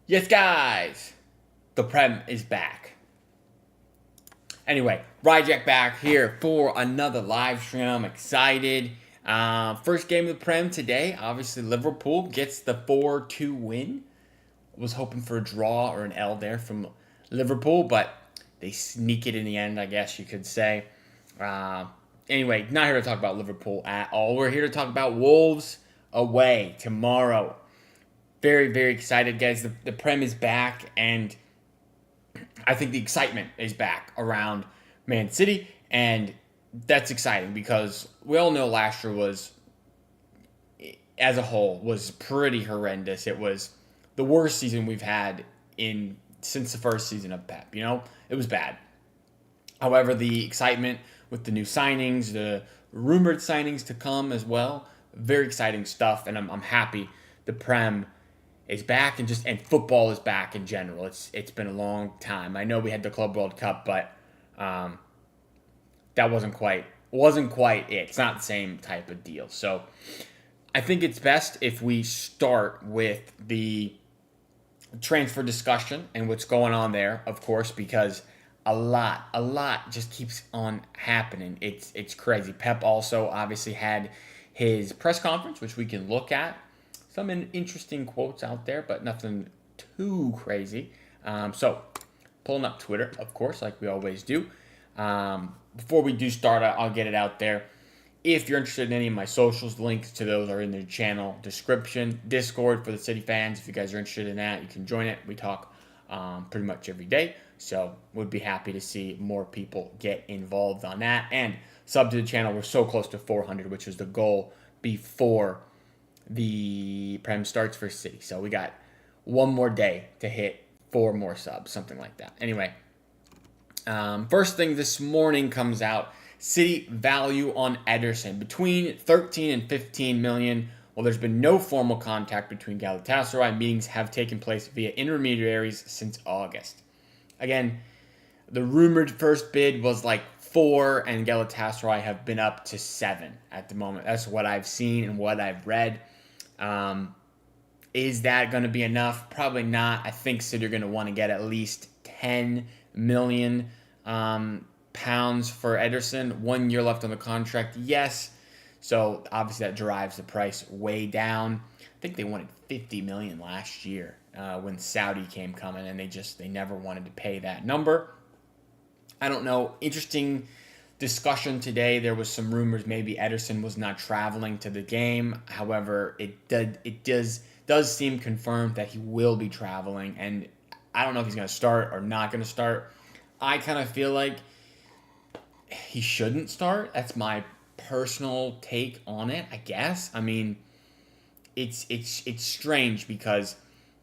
Yes, guys, the Prem is back. Anyway, Ryjack back here for another live stream. I'm excited. First game of the Prem today. Obviously, Liverpool gets the 4-2 win. Was hoping for a draw or an L there from Liverpool, but they sneak it in the end, I guess you could say. Anyway, not here to talk about Liverpool at all. We're here to talk about Wolves away tomorrow. Very, very excited, guys. The Prem is back, and I think the excitement is back around Man City, and that's exciting because we all know last year was, as a whole, was pretty horrendous. It was the worst season we've had in since the first season of Pep. It was bad. However, the excitement with the new signings, the rumored signings to come as well, very exciting stuff, and I'm happy the Prem is back and football is back in general. It's been a long time. I know we had the Club World Cup, but that wasn't quite it. It's not the same type of deal. So I think it's best if we start with the transfer discussion and what's going on there, of course, because a lot just keeps on happening. It's crazy. Pep also obviously had his press conference, which we can look at. Some interesting quotes out there, but nothing too crazy. So, pulling up Twitter, of course, like we always do. Before we do start, I'll get it out there. If you're interested in any of my socials, the links to those are in the channel description. Discord for the City fans, if you guys are interested in that, you can join it. We talk pretty much every day, so would be happy to see more people get involved on that. And sub to the channel. We're so close to 400, which was the goal before the Prem starts for City. So we got one more day to hit 4 more subs, something like that. Anyway, first thing this morning comes out. City value on Ederson between 13 and 15 million. Well, there's been no formal contact between Galatasaray. Meetings have taken place via intermediaries since August. Again, the rumored first bid was like 4, and Galatasaray have been up to 7 at the moment. That's what I've seen and what I've read. Is that going to be enough? Probably not. I think City are going to want to get at least 10 million pounds for Ederson. 1 year left on the contract. Yes. So obviously that drives the price way down. I think they wanted 50 million last year when Saudi came coming, and they never wanted to pay that number. I don't know. Interesting discussion today. There was some rumors maybe Ederson was not traveling to the game. However, it does seem confirmed that he will be traveling, and I don't know if he's going to start or not going to start. I kind of feel like he shouldn't start. That's my personal take on it, I guess. I mean, it's strange because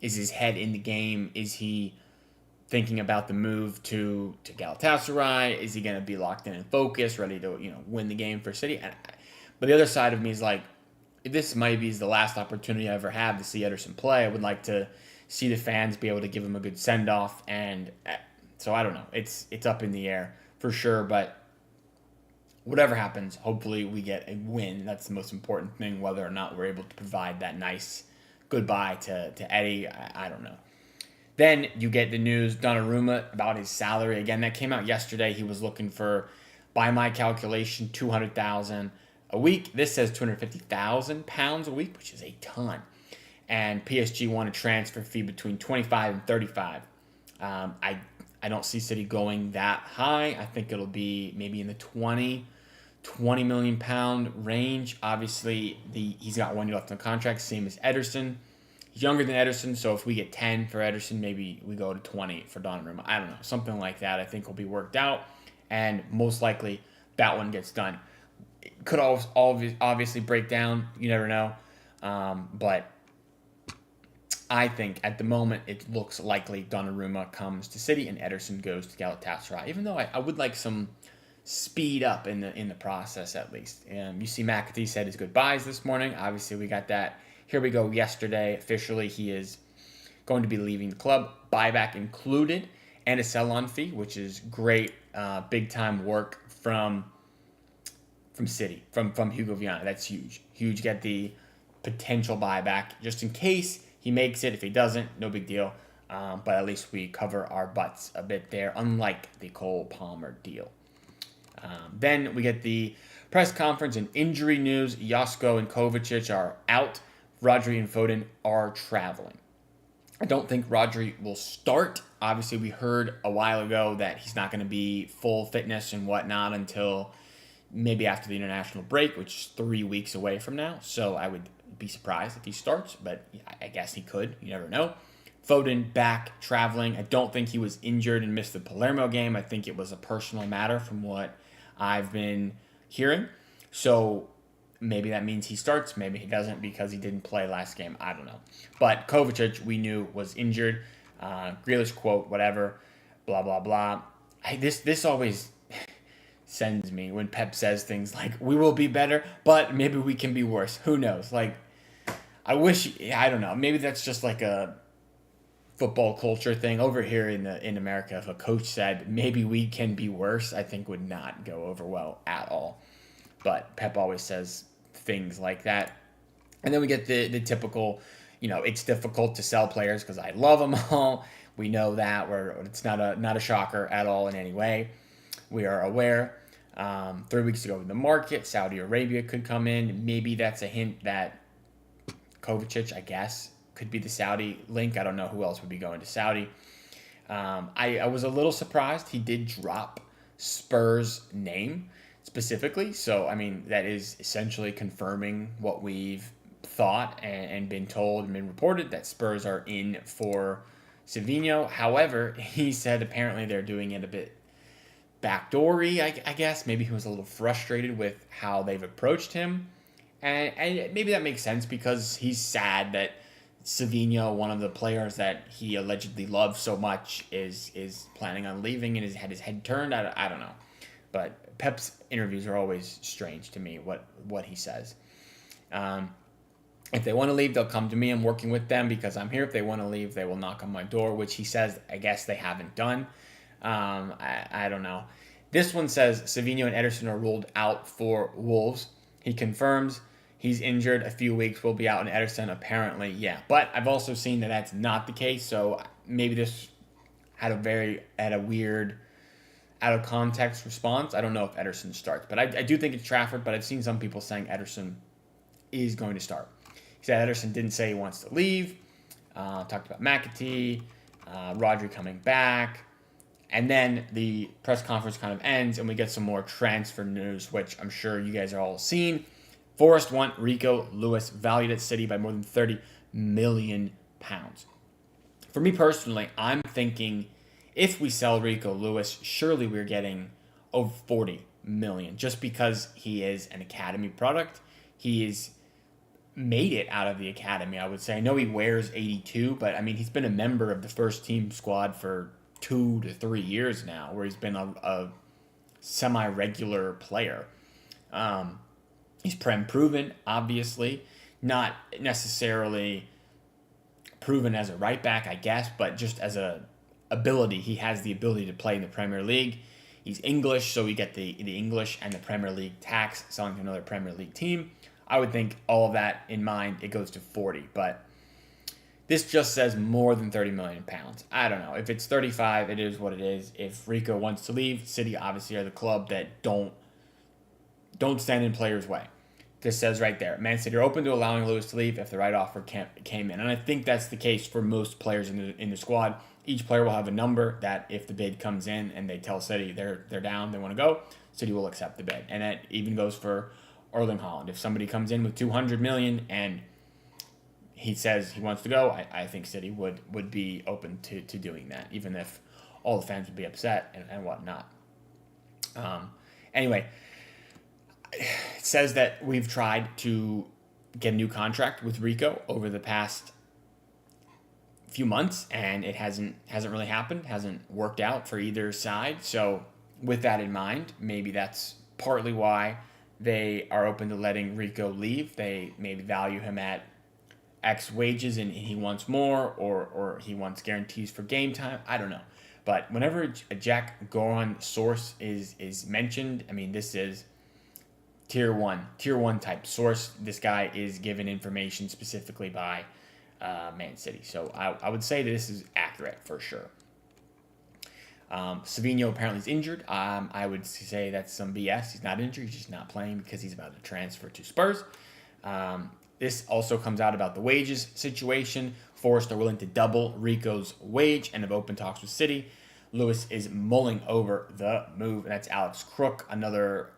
is his head in the game? Is he thinking about the move to Galatasaray? Is he going to be locked in and focused, ready to win the game for City? But the other side of me is like, this might be the last opportunity I ever have to see Ederson play. I would like to see the fans be able to give him a good send off, and so I don't know. It's up in the air for sure, but whatever happens, hopefully we get a win. That's the most important thing. Whether or not we're able to provide that nice goodbye to Eddie, I don't know. Then you get the news, Donnarumma, about his salary. Again, that came out yesterday. He was looking for, by my calculation, 200,000 a week. This says 250,000 pounds a week, which is a ton. And PSG want a transfer fee between 25 and 35. I don't see City going that high. I think it'll be maybe in the 20 million pound range. Obviously, he's got 1 year left on the contract, same as Ederson. He's younger than Ederson, so if we get 10 for Ederson, maybe we go to 20 for Donnarumma. I don't know. Something like that I think will be worked out, and most likely that one gets done. It could obviously break down. You never know. But I think at the moment it looks likely Donnarumma comes to City and Ederson goes to Galatasaray, even though I would like some speed up in the process at least. You see McAtee said his goodbyes this morning. Obviously we got that. Here we go yesterday. Officially, he is going to be leaving the club. Buyback included and a sell-on fee, which is great. Big-time work from City, from Hugo Viana. That's huge. Get the potential buyback just in case he makes it. If he doesn't, no big deal. but at least we cover our butts a bit there, unlike the Cole Palmer deal. Then we get the press conference and injury news. Josko and Kovacic are out. Rodri and Foden are traveling. I don't think Rodri will start. Obviously, we heard a while ago that he's not going to be full fitness and whatnot until maybe after the international break, which is 3 weeks away from now. So I would be surprised if he starts, but I guess he could. You never know. Foden back traveling. I don't think he was injured and missed the Palermo game. I think it was a personal matter from what I've been hearing. So maybe that means he starts. Maybe he doesn't because he didn't play last game. I don't know. But Kovacic, we knew, was injured. Grealish quote, whatever, blah, blah, blah. This always sends me when Pep says things like, we will be better, but maybe we can be worse. Who knows? Like, I don't know. Maybe that's just like a football culture thing. Over here in America, if a coach said, maybe we can be worse, I think would not go over well at all. But Pep always says things like that. And then we get the typical, it's difficult to sell players because I love them all. We know that. It's not a shocker at all in any way. We are aware. 3 weeks ago in the market, Saudi Arabia could come in. Maybe that's a hint that Kovacic, I guess, could be the Saudi link. I don't know who else would be going to Saudi. I was a little surprised he did drop Spurs' name specifically. So, I mean, that is essentially confirming what we've thought and been told and been reported, that Spurs are in for Savinho. However, he said apparently they're doing it a bit backdoory, I guess. Maybe he was a little frustrated with how they've approached him. And maybe that makes sense because he's sad that Savinho, one of the players that he allegedly loves so much, is planning on leaving and has had his head turned. I don't know. But Pep's interviews are always strange to me, what he says. If they want to leave, they'll come to me. I'm working with them because I'm here. If they want to leave, they will knock on my door, which he says, I guess they haven't done. I don't know. This one says Savinho and Ederson are ruled out for Wolves. He confirms he's injured. A few weeks will be out, and Ederson apparently, yeah. But I've also seen that that's not the case, so maybe this had a weird, out of context response. I don't know if Ederson starts, but I do think it's Trafford, but I've seen some people saying Ederson is going to start. He said Ederson didn't say he wants to leave. Talked about McAtee, Rodri coming back. And then the press conference kind of ends, and we get some more transfer news, which I'm sure you guys are all seen. Forest want Rico Lewis, valued at City by more than £30 million. For me personally, I'm thinking if we sell Rico Lewis, surely we're getting over $40 million, just because he is an academy product. He is made it out of the academy, I would say. I know he wears 82, but I mean, he's been a member of the first team squad for 2 to 3 years now, where he's been a semi-regular player. He's Prem proven, obviously. Not necessarily proven as a right back, I guess, but just as a ability. He has the ability to play in the Premier League. He's English, so we get the English and the Premier League tax selling to another Premier League team. I would think all of that in mind, it goes to 40, but this just says more than £30 million. I don't know. If it's 35, it is what it is. If Rico wants to leave, City obviously are the club that don't stand in players' way. This says right there, Man City are open to allowing Lewis to leave if the right offer came in. And I think that's the case for most players in the squad. Each player will have a number that if the bid comes in and they tell City they're down, they want to go, City will accept the bid. And that even goes for Erling Haaland. If somebody comes in with $200 million and he says he wants to go, I think City would be open to doing that, even if all the fans would be upset and whatnot. Anyway, it says that we've tried to get a new contract with Rico over the past few months, and it hasn't really happened, hasn't worked out for either side. So with that in mind, maybe that's partly why they are open to letting Rico leave. They maybe value him at X wages and he wants more, or he wants guarantees for game time. I don't know. But whenever a Jack Goran source is mentioned, I mean, this is tier one type source. This guy is given information specifically by Man City. So I would say that this is accurate for sure. Savinho apparently is injured. I would say that's some BS. He's not injured. He's just not playing because he's about to transfer to Spurs. This also comes out about the wages situation. Forest are willing to double Rico's wage and have open talks with City. Lewis is mulling over the move. That's Alex Crook, another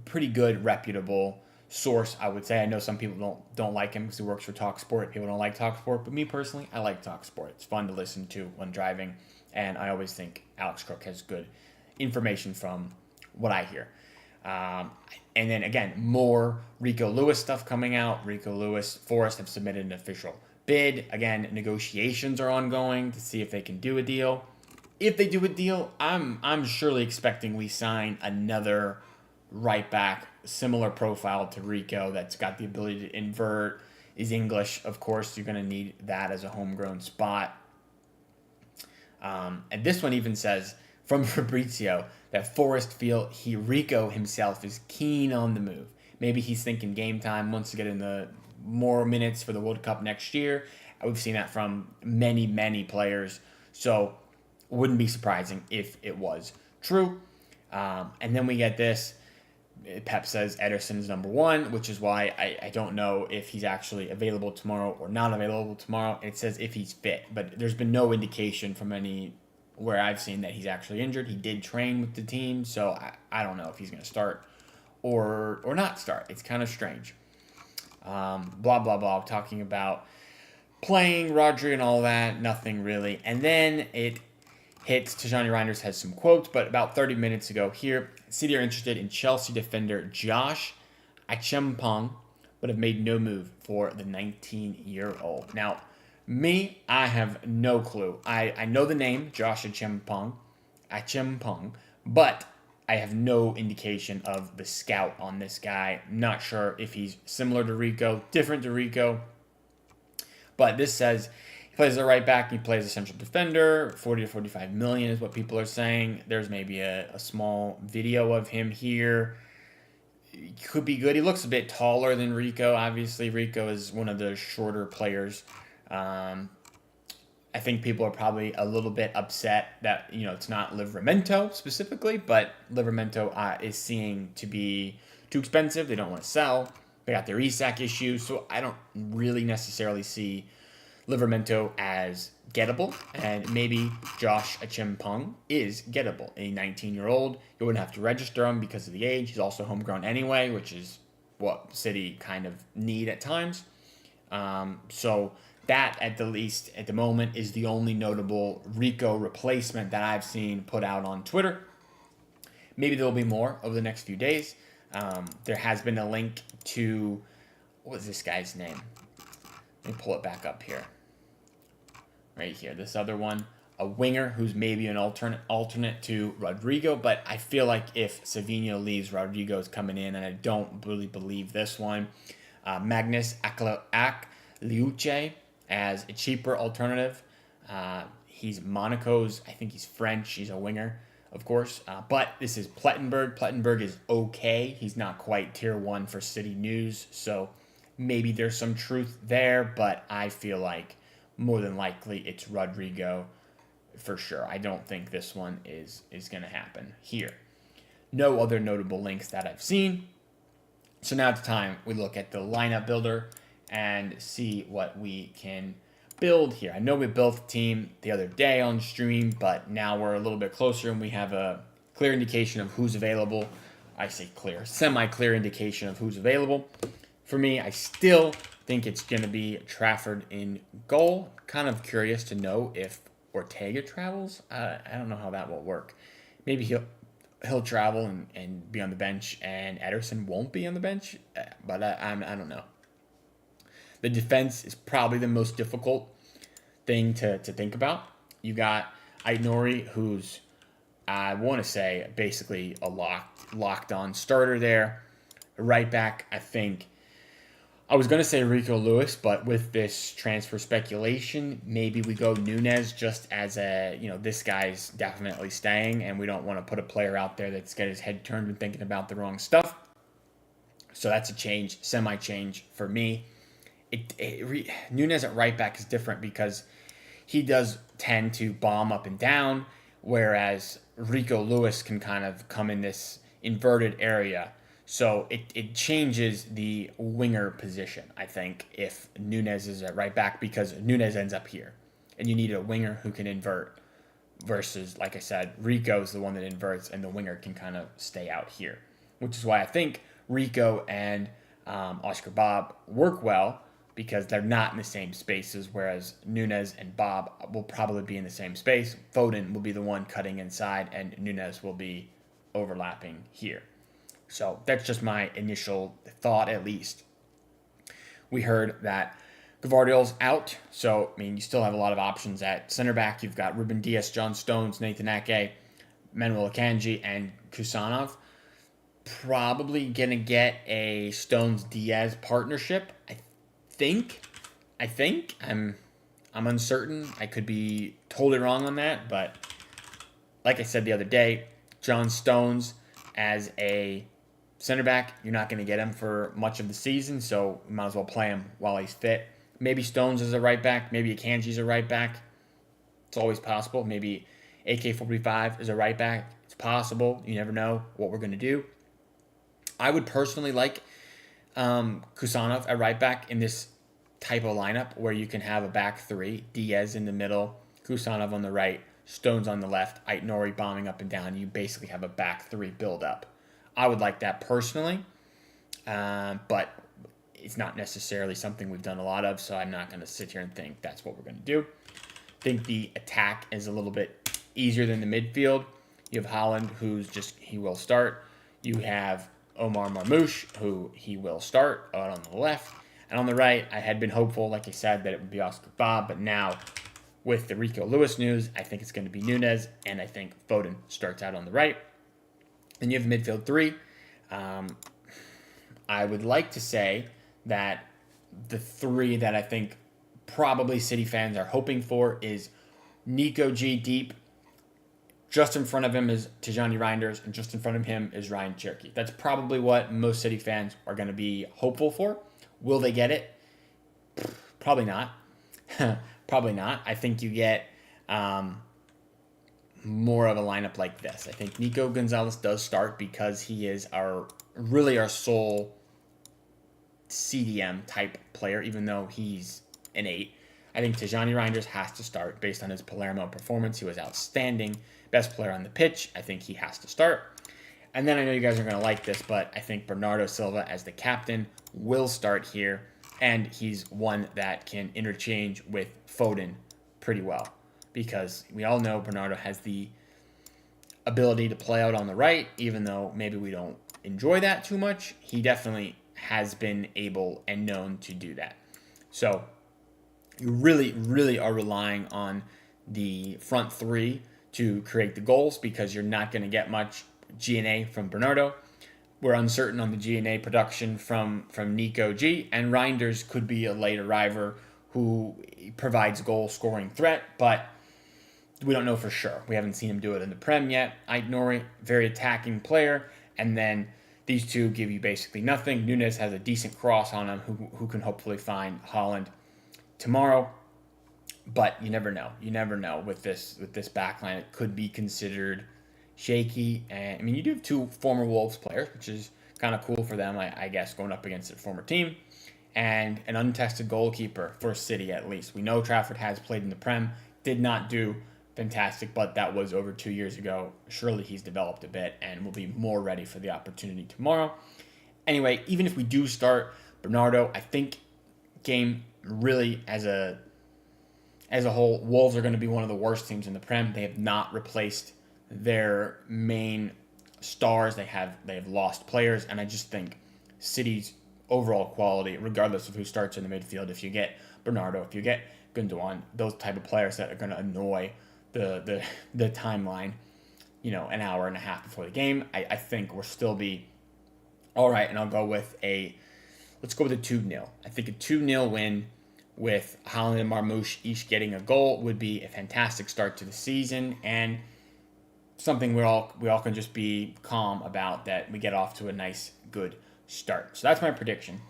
pretty good, reputable source, I would say. I know some people don't like him because he works for TalkSport. People don't like TalkSport, but me personally, I like TalkSport. It's fun to listen to when driving, and I always think Alex Crook has good information from what I hear. And then again, more Rico Lewis stuff coming out. Rico Lewis, Forest have submitted an official bid. Again, negotiations are ongoing to see if they can do a deal. If they do a deal, I'm surely expecting we sign another right back, similar profile to Rico, that's got the ability to invert, is English. Of course, you're going to need that as a homegrown spot. And this one even says from Fabrizio that Forest feel Rico himself is keen on the move. Maybe he's thinking game time, wants to get in the more minutes for the World Cup next year. We've seen that from many, many players. So wouldn't be surprising if it was true. And then we get this. Pep says Ederson's number one, which is why I don't know if he's actually available tomorrow or not available tomorrow. It says if he's fit, but there's been no indication from anywhere I've seen that he's actually injured. He did train with the team, so I don't know if he's going to start or not start. It's kind of strange. Blah, blah, blah, talking about playing Rodri and all that. Nothing really. And then it hits. Tijani Reinders has some quotes, but about 30 minutes ago here, City are interested in Chelsea defender Josh Achempong, but have made no move for the 19-year-old. Now, I have no clue. I know the name, Josh Achempong, but I have no indication of the scout on this guy. Not sure if he's similar to Rico, different to Rico, but this says he plays the right back. He plays a central defender. 40 to 45 million is what people are saying. There's maybe a small video of him here. He could be good. He looks a bit taller than Rico. Obviously, Rico is one of the shorter players. I think people are probably a little bit upset that it's not Livramento specifically, but Livramento is seeing to be too expensive. They don't want to sell. They got their ESAC issues, so I don't really necessarily see Livramento as gettable, and maybe Josh Achempong is gettable. A 19-year-old, you wouldn't have to register him because of the age. He's also homegrown anyway, which is what City kind of need at times. So that, at the least, at the moment, is the only notable Rico replacement that I've seen put out on Twitter. Maybe there'll be more over the next few days. There has been a link to, what was this guy's name? Let me pull it back up here. Right here, this other one, a winger who's maybe an alternate to Rodrigo, but I feel like if Savinho leaves, Rodrigo's coming in, and I don't really believe this one. Magnus Akliuche as a cheaper alternative. He's Monaco's, I think he's French, he's a winger, of course, but this is Plettenberg. Plettenberg is okay. He's not quite tier 1 for City News, so maybe there's some truth there, but I feel like more than likely it's Rodrigo for sure. I don't think this one is going to happen here. No other notable links that I've seen. So now it's time we look at the lineup builder and see what we can build here. I know we built the team the other day on stream, but now we're a little bit closer and we have a clear indication of who's available. I say clear, semi-clear indication of who's available. For me, I still think it's going to be Trafford in goal. Kind of curious to know if Ortega travels. I don't know how that will work. Maybe he'll travel and be on the bench, and Ederson won't be on the bench, but I don't know. The defense is probably the most difficult thing to think about. You got Aït-Nouri, who's, I want to say, basically a locked-on starter there. Right back, I think, I was going to say Rico Lewis, but with this transfer speculation, maybe we go Nunez just as this guy's definitely staying, and we don't want to put a player out there that's got his head turned and thinking about the wrong stuff. So that's a change, semi-change for me. Nunez at right back is different because he does tend to bomb up and down, whereas Rico Lewis can kind of come in this inverted area. So it changes the winger position, I think, if Nunez is at right back because Nunez ends up here. And you need a winger who can invert versus, like I said, Rico's the one that inverts and the winger can kind of stay out here. Which is why I think Rico and Oscar Bob work well because they're not in the same spaces, whereas Nunez and Bob will probably be in the same space. Foden will be the one cutting inside, and Nunez will be overlapping here. So that's just my initial thought, at least. We heard that Gvardiol's out, so I mean you still have a lot of options at center back. You've got Ruben Dias, John Stones, Nathan Ake, Manuel Akanji, and Kusanov. Probably gonna get a Stones Diaz partnership. Think. I'm uncertain. I could be totally wrong on that, but like I said the other day, John Stones as a center back, you're not going to get him for much of the season, so you might as well play him while he's fit. Maybe Stones is a right back. Maybe Akanji's a right back. It's always possible. Maybe AK-45 is a right back. It's possible. You never know what we're going to do. I would personally like Kusanov at right back in this type of lineup where you can have a back three, Diaz in the middle, Kusanov on the right, Stones on the left, Aït-Nouri bombing up and down. You basically have a back three build up. I would like that personally, but it's not necessarily something we've done a lot of, so I'm not going to sit here and think that's what we're going to do. I think the attack is a little bit easier than the midfield. You have Haaland, he will start. You have Omar Marmoush, who he will start out on the left. And on the right, I had been hopeful, like I said, that it would be Oscar Bob. But now, with the Rico Lewis news, I think it's going to be Nunez. And I think Foden starts out on the right. Then you have the midfield three. I would like to say that the three that I think probably City fans are hoping for is Nico G deep. Just in front of him is Tijani Reinders, and just in front of him is Ryan Cherky. That's probably what most City fans are going to be hopeful for. Will they get it? Probably not. Probably not. I think you get more of a lineup like this. I think Nico Gonzalez does start because he is our sole CDM type player, even though he's an 8. I think Tijani Reinders has to start based on his Palermo performance. He was outstanding. Best player on the pitch. I think he has to start. And then I know you guys are going to like this, but I think Bernardo Silva as the captain will start here. And he's one that can interchange with Foden pretty well. Because we all know Bernardo has the ability to play out on the right, even though maybe we don't enjoy that too much. He definitely has been able and known to do that. So you really, really are relying on the front three to create the goals because you're not going to get much G&A from Bernardo. We're uncertain on the G&A production from Nico G, and Reinders could be a late arriver who provides goal-scoring threat, but we don't know for sure. We haven't seen him do it in the Prem yet. Aït-Nouri, very attacking player, and then these two give you basically nothing. Nunez has a decent cross on him who can hopefully find Haaland tomorrow. But you never know. You never know with this backline. It could be considered shaky. And I mean, you do have two former Wolves players, which is kind of cool for them, I guess, going up against a former team. And an untested goalkeeper for City, at least. We know Trafford has played in the Prem. Did not do fantastic, but that was over 2 years ago. Surely he's developed a bit and will be more ready for the opportunity tomorrow. Anyway, even if we do start Bernardo, I think game really as a whole, Wolves are going to be one of the worst teams in the Prem. They have not replaced their main stars. They have lost players, and I just think City's overall quality, regardless of who starts in the midfield, if you get Bernardo, if you get Gundogan, those type of players that are going to annoy the timeline, an hour and a half before the game, I think we'll still be all right. And let's go with a 2-0. I think a 2-0 win with Haaland and Marmoush each getting a goal would be a fantastic start to the season and something we all can just be calm about, that we get off to a nice, good start. So that's my prediction.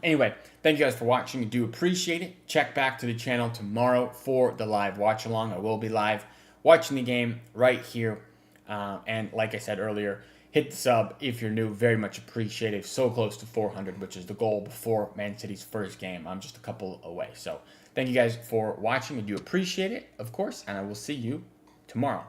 Anyway, thank you guys for watching. I do appreciate it. Check back to the channel tomorrow for the live watch along. I will be live watching the game right here. And like I said earlier, hit the sub if you're new. Very much appreciated. So close to 400, which is the goal before Man City's first game. I'm just a couple away. So thank you guys for watching. I do appreciate it, of course, and I will see you tomorrow.